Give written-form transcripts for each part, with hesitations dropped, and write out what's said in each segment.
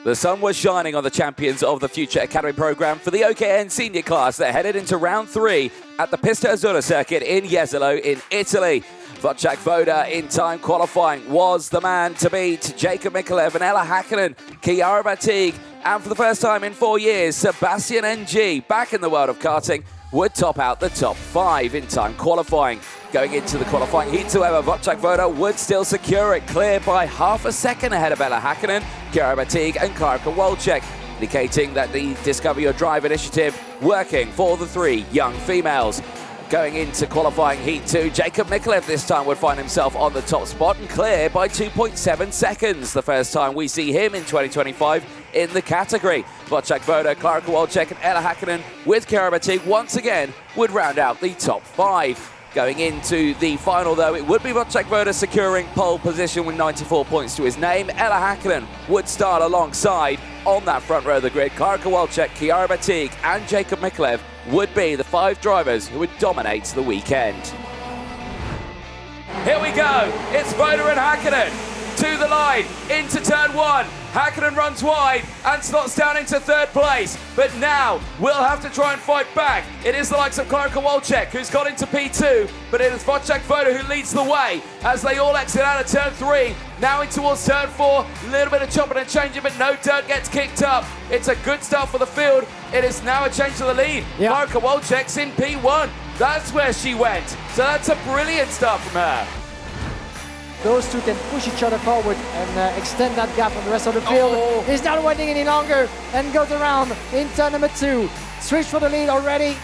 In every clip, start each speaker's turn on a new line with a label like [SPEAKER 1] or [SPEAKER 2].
[SPEAKER 1] The sun was shining on the champions of the Future Academy program for the OKN senior class that headed into round 3 at the Pista Azzurra circuit in Jesolo in Italy. Wojciech Woda in time qualifying was the man to beat. Jacob Micallef and Ella Hakkinen, Chiara Bättig, and for the first time in 4 years, Sebastian NG, back in the world of karting, would top out the top 5 in time qualifying. Going into the qualifying heats, however, Wojciech Woda would still secure it, clear by half a second ahead of Ella Hakkinen, Chiara Bättig and Klara Kowalczyk, indicating that the Discover Your Drive initiative working for the 3 young females. Going into qualifying heat 2, Jacob Micallef this time would find himself on the top spot and clear by 2.7 seconds. The first time we see him in 2025 in the category. Wojciech Woda, Klara Kowalczyk and Ella Hakkinen with Chiara Bättig once again would round out the top 5. Going into the final, though, it would be Wojciech Woda securing pole position with 94 points to his name. Ella Hakkinen would start alongside on that front row of the grid. Klara Kowalczyk, Chiara Bättig and Jacob Micallef would be the 5 drivers who would dominate the weekend. Here we go. It's Woda and Hakkinen to the line into turn 1. Hakkinen runs wide and slots down into 3rd place, but now we'll have to try and fight back. It is the likes of Klara Kowalczyk who's got into P2, but it is Wojciech Woda who leads the way as they all exit out of turn 3. Now in towards turn 4, a little bit of chopping and changing, but no dirt gets kicked up. It's a good start for the field. It is now a change to the lead. Klara Kowalczyk's in P1. That's where she went. So that's a brilliant start from her.
[SPEAKER 2] Those two can push each other forward and extend that gap on the rest of the field. He's not waiting any longer and goes around in turn number 2. Switch for the lead already.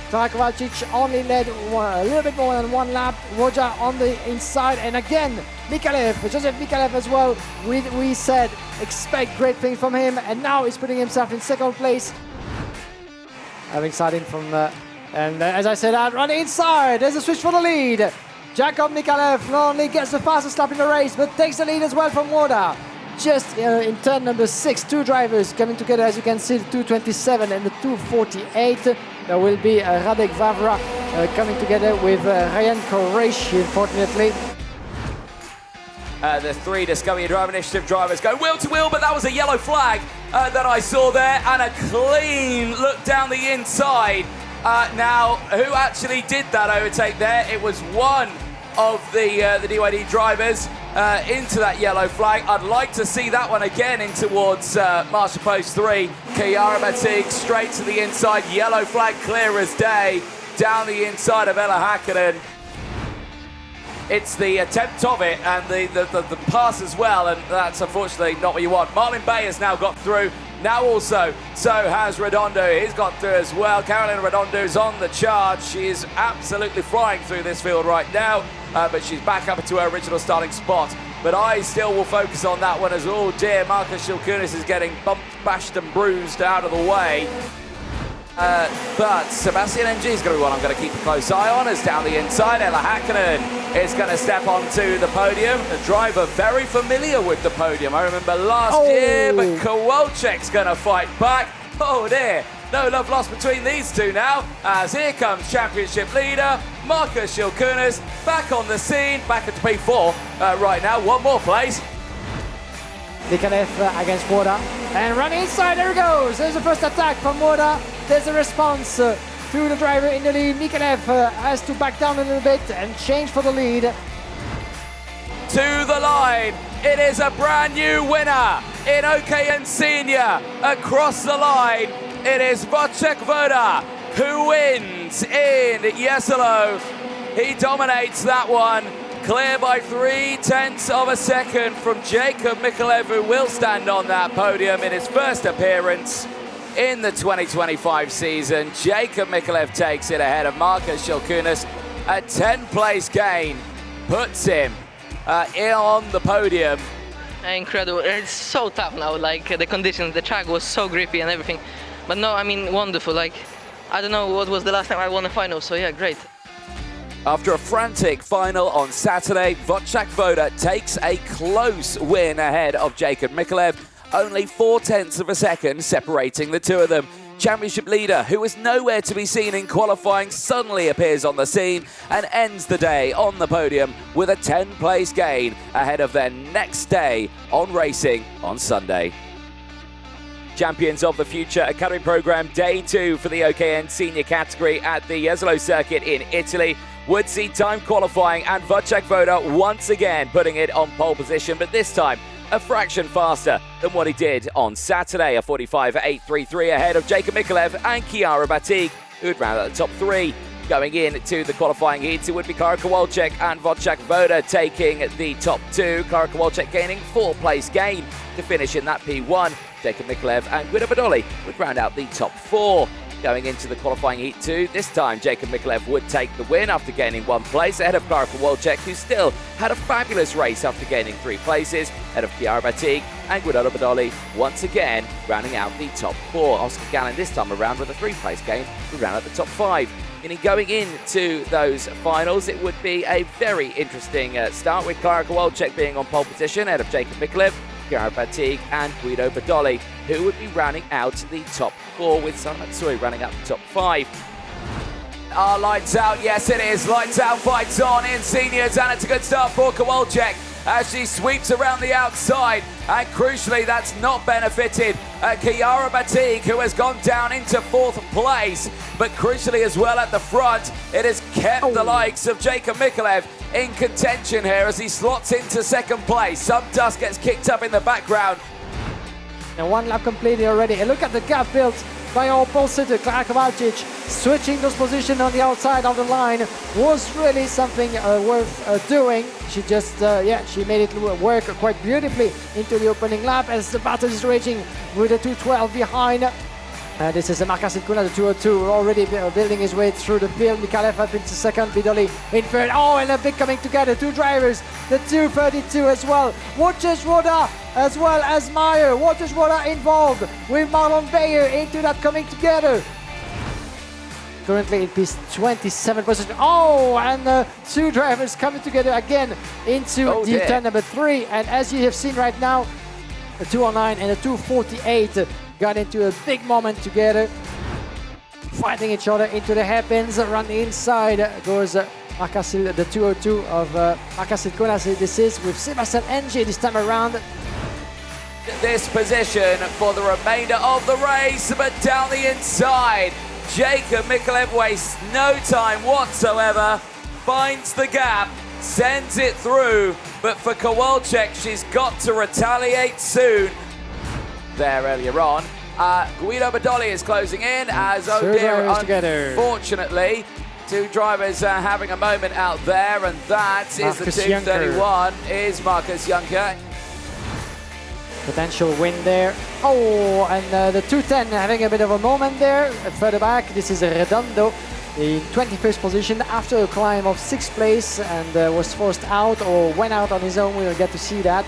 [SPEAKER 2] Klara Kowalczyk only led a little bit more than 1 lap. Woda on the inside, and again Micallef, Joseph Micallef as well. We said expect great things from him, and now he's putting himself in 2nd place. Having starting from and as I said, out running inside. There's a switch for the lead. Jacob Micallef not only gets the fastest lap in the race, but takes the lead as well from Woda. Just in turn number 6, 2 drivers coming together, as you can see, the 227 and the 248. There will be Radek Vavra coming together with Ryan Koresh, unfortunately.
[SPEAKER 1] The 3 Discover Your Drive Initiative drivers go wheel to wheel, but that was a yellow flag that I saw there, and a clean look down the inside. Now, who actually did that overtake there? It was one of the DYD drivers into that yellow flag. I'd like to see that one again in towards Master Post 3. Chiara Bättig straight to the inside, yellow flag clear as day, down the inside of Ella Hakkinen. It's the attempt of it and the pass as well, and that's unfortunately not what you want. Marlon Bay has now got through. Now also, so has Redondo. He's got through as well. Carolina Redondo's on the charge. She is absolutely flying through this field right now, but she's back up to her original starting spot. But I still will focus on that one as, oh dear, Markas Silkunas is getting bumped, bashed and bruised out of the way. But Sebastian NG is going to be one I'm going to keep a close eye on, as down the inside, Ella Hakkinen is going to step onto the podium. The driver very familiar with the podium. I remember last year, but Kowalczyk's going to fight back. Oh dear, no love lost between these two now, as here comes championship leader Markas Silkunas back on the scene, back at P4 right now, one more place.
[SPEAKER 2] Micallef against Woda, and running inside, there he goes. There's the first attack from Woda. There's a response to the driver in the lead. Micallef has to back down a little bit and change for the lead.
[SPEAKER 1] To the line, it is a brand new winner in OKN Senior. Across the line, it is Wojciech Woda who wins in Jesolo. He dominates that one. Clear by 0.3 of a second from Jacob Micallef, who will stand on that podium in his first appearance in the 2025 season. Jacob Micallef takes it ahead of Markas Silkunas. A 10th-place gain puts him on the podium.
[SPEAKER 3] Incredible. It's so tough now, like the conditions, the track was so grippy and everything. But no, I mean, wonderful. Like, I don't know what was the last time I won a final, so yeah, great.
[SPEAKER 1] After a frantic final on Saturday, Wojciech Woda takes a close win ahead of Jacob Micallef, only 0.4 of a second separating the two of them. Championship leader, who was nowhere to be seen in qualifying, suddenly appears on the scene and ends the day on the podium with a 10th-place gain ahead of their next day on racing on Sunday. Champions of the Future Academy Program Day 2 for the OKN Senior category at the Jesolo circuit in Italy would see time qualifying and Wojciech Woda once again putting it on pole position, but this time a fraction faster than what he did on Saturday, a 45.833 ahead of Jacob Micallef and Chiara Bättig, who would round out the top 3. Going into the qualifying heats, it would be Klara Kowalczyk and Wojciech Woda taking the top 2. Klara Kowalczyk gaining 4th-place gain to finish in that P1. Jacob Micallef and Guido Bidoli would round out the top 4. Going into the qualifying heat 2, this time Jacob Micallef would take the win after gaining 1 place ahead of Klara Kowalczyk, who still had a fabulous race after gaining 3 places ahead of Chiara Bättig and Guido Bidoli once again rounding out the top 4. Oscar Gallen this time around with a 3-place gain to round out the top 5. And going into those finals, it would be a very interesting start with Klara Kowalczyk being on pole position ahead of Jacob Micallef, Chiara Bättig and Guido Bidoli, who would be rounding out the top 4 with Sana Matsui rounding out the top 5. Lights out, yes it is. Lights out, fights on in seniors, and it's a good start for Kowalczyk as she sweeps around the outside, and crucially that's not benefited Chiara Bättig, who has gone down into 4th place, but crucially as well at the front it has kept the likes of Jacob Micallef in contention here as he slots into 2nd place. Some dust gets kicked up in the background.
[SPEAKER 2] And 1 lap completed already, and look at the gap built by our pole sitter Klara Kowalczyk. Switching those positions on the outside of the line was really something worth doing. She just, she made it work quite beautifully into the opening lap as the battle is raging with a 2:12 behind. This is a Markas Silkunas, the 202, already building his way through the field. Micallef up into 2nd, Bidoli in 3rd. Oh, and a big coming together, 2 drivers, the 232 as well. Wojciech Woda as well as Meyer. Wojciech Woda involved with Marlon Bayer into that coming together. Currently in P27 position. Oh, and 2 drivers coming together again into the turn number 3. And as you have seen right now, a 209 and a 248 got into a big moment together, fighting each other into the hairpins. Around the inside goes the 202 of Markas Silkunas. This is with Sebastian NG this time around.
[SPEAKER 1] This position for the remainder of the race, but down the inside, Jacob Micallef wastes no time whatsoever, finds the gap, sends it through, but for Kowalczyk, she's got to retaliate soon. There earlier on, Guido Bidoli is closing in as unfortunately 2 drivers having a moment out there, and that is the 231 is Markus Juncker.
[SPEAKER 2] Potential win there. Oh, and the 210 having a bit of a moment there. Further back, this is Redondo in 21st position after a climb of 6th place and was forced out or went out on his own. We'll get to see that.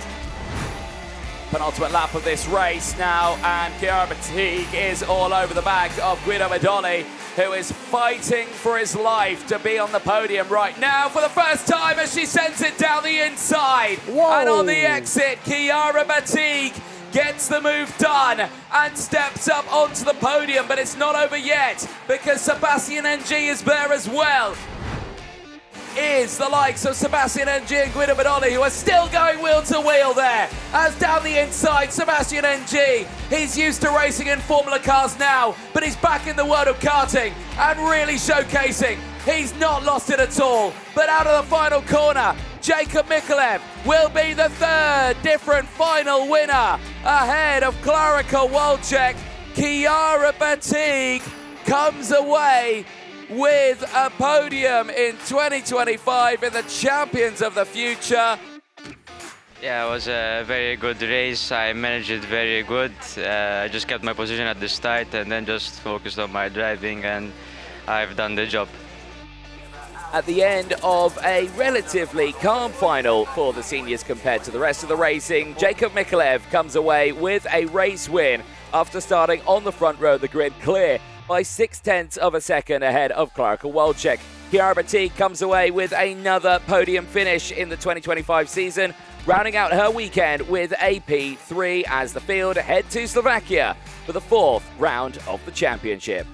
[SPEAKER 1] Penultimate lap of this race now, and Chiara Bättig is all over the back of Guido Bidoli, who is fighting for his life to be on the podium right now for the first time as she sends it down the inside.
[SPEAKER 2] Whoa.
[SPEAKER 1] And on the exit, Chiara Bättig gets the move done and steps up onto the podium, but it's not over yet because Sebastian NG is there as well. Is the likes of Sebastian NG and Guido Bidoli, who are still going wheel to wheel there. As down the inside, Sebastian NG, he's used to racing in Formula cars now, but he's back in the world of karting and really showcasing. He's not lost it at all, but out of the final corner, Jacob Micallef will be the 3rd different final winner ahead of Klara Kowalczyk. Chiara Bättig comes away with a podium in 2025 in the Champions of the Future.
[SPEAKER 4] Yeah, it was a very good race. I managed it very good. I just kept my position at the start and then just focused on my driving, and I've done the job.
[SPEAKER 1] At the end of a relatively calm final for the seniors compared to the rest of the racing, Jacob Micallef comes away with a race win after starting on the front row of the grid clear by 0.6 of a second ahead of Klara Kowalczyk. Chiara Bättig comes away with another podium finish in the 2025 season, rounding out her weekend with a P3 as the field head to Slovakia for the 4th round of the championship.